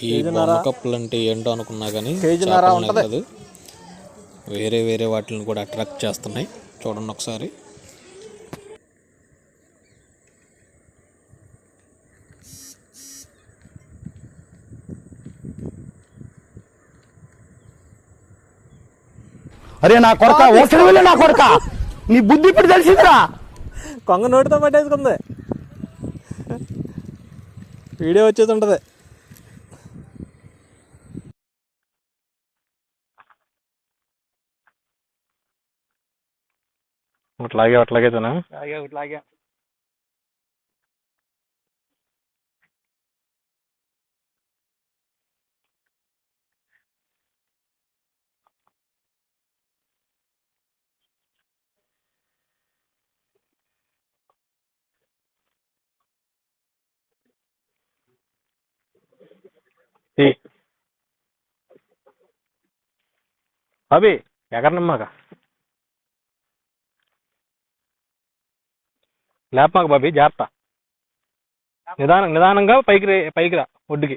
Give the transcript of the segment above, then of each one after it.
ఈ బొమ్మ కప్పులు అంటే ఏంటో అనుకున్నా కానీ కేజీన్నర చేపలనే ఉంటుంది. కాదు వేరే వేరే వాటిని కూడా అట్రాక్ట్ చేస్తున్నాయి. చూడండి ఒకసారి. అరే నా కొడక ఓసరి వెళ్ళి నా కొడక నీ బుద్ధి ఇప్పుడు తెలిసిందిరా. కొంగ నోటితో పట్టేసుకుంది. వీడియో వచ్చేసి ఉంటుంది. అట్లాగే తన ఇట్లాగే అవి ఎగరనిమ్మాక లేపమాక బాబీ, జాగ్రత్త. నిదానంగా పైకి రా ఒడ్డుకి.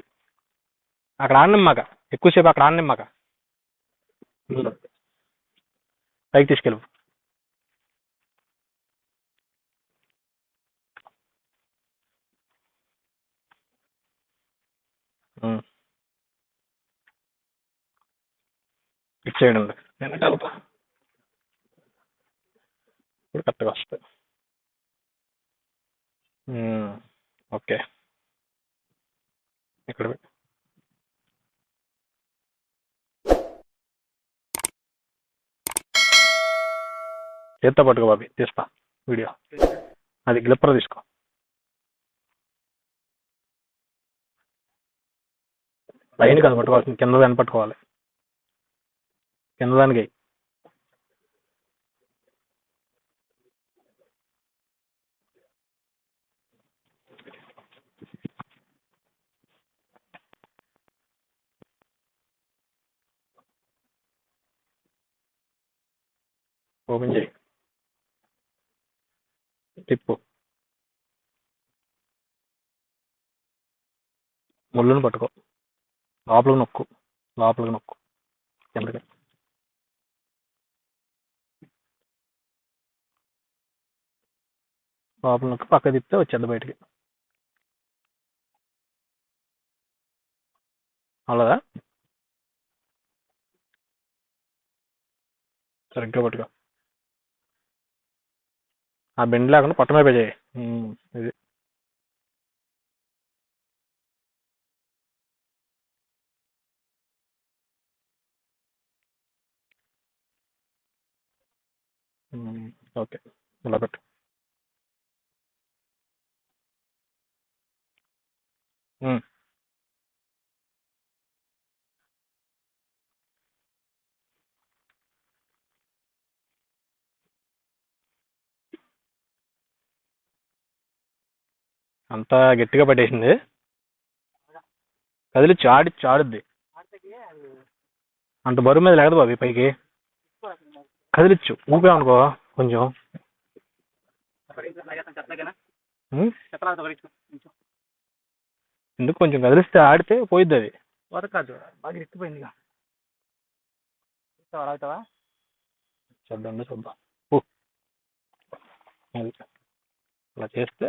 అక్కడ ఆడనిమ్మాక, ఎక్కువసేపు అక్కడ ఆడనిమ్మాక. పైకి తీసుకెళ్ళు. ఇటు సైడ్ ఉంది, వెనకాలతో ఇప్పుడు కరెక్ట్గా వస్తుంది. ఓకే, ఇక్కడ చేత్తో పట్టుకో బాబీ, తీస్తా వీడియో. అది గ్లిప్పర్ తీసుకో. లైన్ కాదు పట్టుకోవాల్సింది, కింద దాన్ని పట్టుకోవాలి. కింద దానికి ఓపెన్ చేయి, తిప్పు. ముళ్ళును పట్టుకో, లోపలికి నొక్కు, కిందకి. లోపల నొక్కి పక్క తిప్పితే వచ్చేది బయటికి. అలాగా సరిగ్గా పట్టుకో. ఆ బెండ్ లేకుండా పొట్ట మీద చేయి. ఇది ఓకే, ఇలా పెట్టు. అంతా గట్టిగా పట్టేసింది. కదిలిచ్చి ఆడుద్ది. అంత బరువు మీద లేకదు బాబీ పైకి. కదిలిచ్చు, ఊపామనుకో కొంచెం. ఎందుకు కొంచెం కదిలిస్తే ఆడితే పోయిద్ది అది. వరకాదు బాగా ఎక్కిపోయింది. చూద్దాం. అలా చేస్తే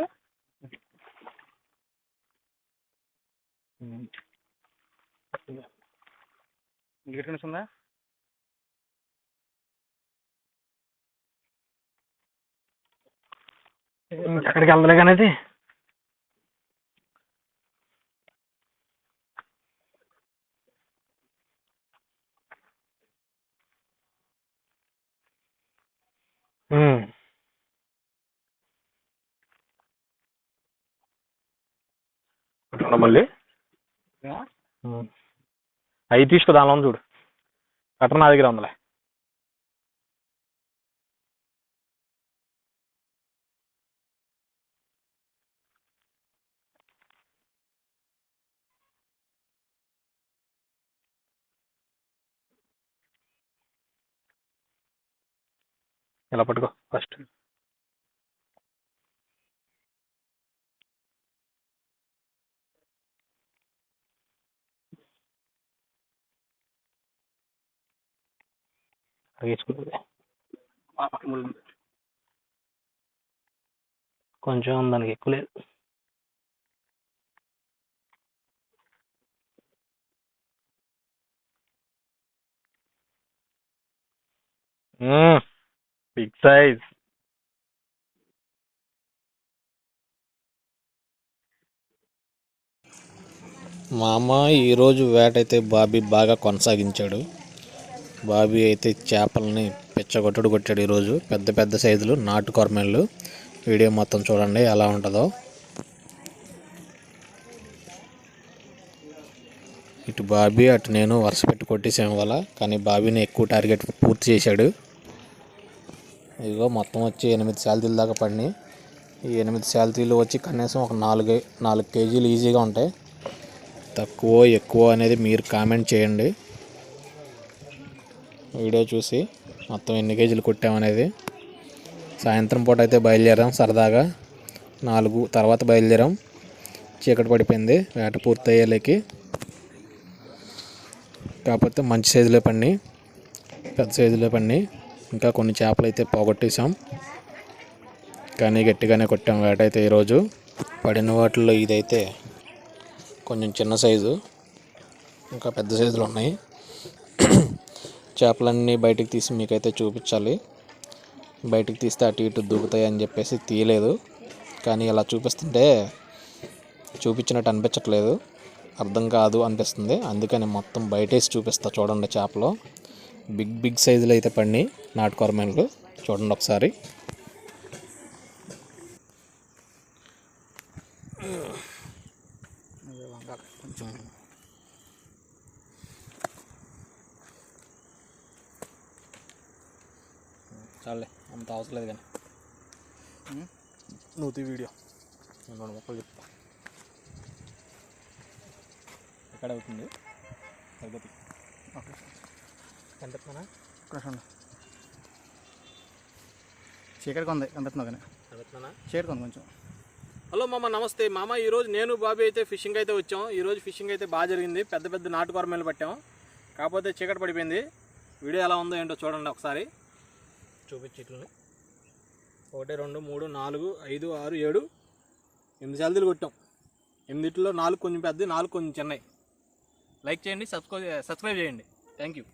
ఉందా? ఎక్కడికి వెళ్దలే కానీ అది. మళ్ళీ అవి తీసుకో, దానిలో చూడు. కట్టర్ నా దగ్గర ఉందిలే. ఇలా పట్టుకో ఫస్ట్. వేసుకునేది కొంచెం దానికి ఎక్కువ లేదు. Big size. మా అమ్మ ఈరోజు వేట అయితే బాబీ బాగా కొనసాగించాడు. బాబీ అయితే చేపలని పిచ్చగొట్టుడు కొట్టాడు ఈరోజు. పెద్ద పెద్ద సైజులు నాటు కొరమేళ్ళు. వీడియో మొత్తం చూడండి ఎలా ఉంటుందో. ఇటు బాబీ అటు నేను వరుస పెట్టి కొట్టేసాము వల్ల, కానీ బాబీని ఎక్కువ టార్గెట్ పూర్తి చేశాడు. ఇదిగో మొత్తం వచ్చి 8 శాలరీల దాకా పడినాయి. ఈ 8 శాలరీలు వచ్చి కనీసం ఒక 4 కేజీలు ఈజీగా ఉంటాయి. తక్కువ ఎక్కువ అనేది మీరు కామెంట్ చేయండి వీడియో చూసి, మొత్తం ఎన్ని కేజీలు కొట్టామనేది. సాయంత్రం పూట అయితే బయలుదేరాం సరదాగా. 4 తర్వాత బయలుదేరాం. చీకటి పడిపోయింది వేట పూర్తి అయ్యేలేకి. కాకపోతే మంచి సైజులో పడినాయి, పెద్ద సైజులో పడినాయి. ఇంకా కొన్ని చేపలు అయితే పోగొట్టేసాం, కానీ గట్టిగానే కొట్టాం వేట అయితే ఈరోజు. పడిన వాటిల్లో ఇదైతే కొంచెం చిన్న సైజు, ఇంకా పెద్ద సైజులు ఉన్నాయి. చేపలన్నీ బయటికి తీసి మీకైతే చూపించాలి. బయటికి తీస్తే అటు ఇటు దూకుతాయి అని చెప్పేసి తీయలేదు, కానీ ఇలా చూపిస్తుంటే చూపించినట్టు అనిపించట్లేదు, అర్థం కాదు అనిపిస్తుంది. అందుకని మొత్తం బయటేసి చూపిస్తా చూడండి. చేపలు బిగ్ సైజులు అయితే పడినాయి, నాటు కొరమేన్లు. చూడండి ఒకసారి. చాలే, అంత అవసరం లేదు. కానీ నువ్వు వీడియో 2 ముక్కలు చెప్తా. ఎక్కడ అవుతుంది ప్రగతి? ఓకే కనిపిస్తున్నానా? చీకటిగా ఉంది, కనిపిస్తున్నా కానీ కనిపిస్తున్నానా? చీకటిగా ఉంది కొంచెం. హలో మామ, నమస్తే మామ. ఈరోజు నేను బాబీ అయితే ఫిషింగ్ అయితే వచ్చాం. ఈరోజు ఫిషింగ్ అయితే బాగా జరిగింది. పెద్ద పెద్ద నాటు కొరమేలు పట్టాం. కాకపోతే చీకటి పడిపోయింది. వీడియో ఎలా ఉందో ఏంటో చూడండి ఒకసారి. చూపించి ఇట్లని 1 2 3 4 5 6 7 8 శాలరీలు కొట్టాం. 8లో 4 కొంచెం పెద్ద, 4 కొంచెం చిన్నవి. లైక్ చేయండి, సబ్స్క్రైబ్ చేయండి. Thank you.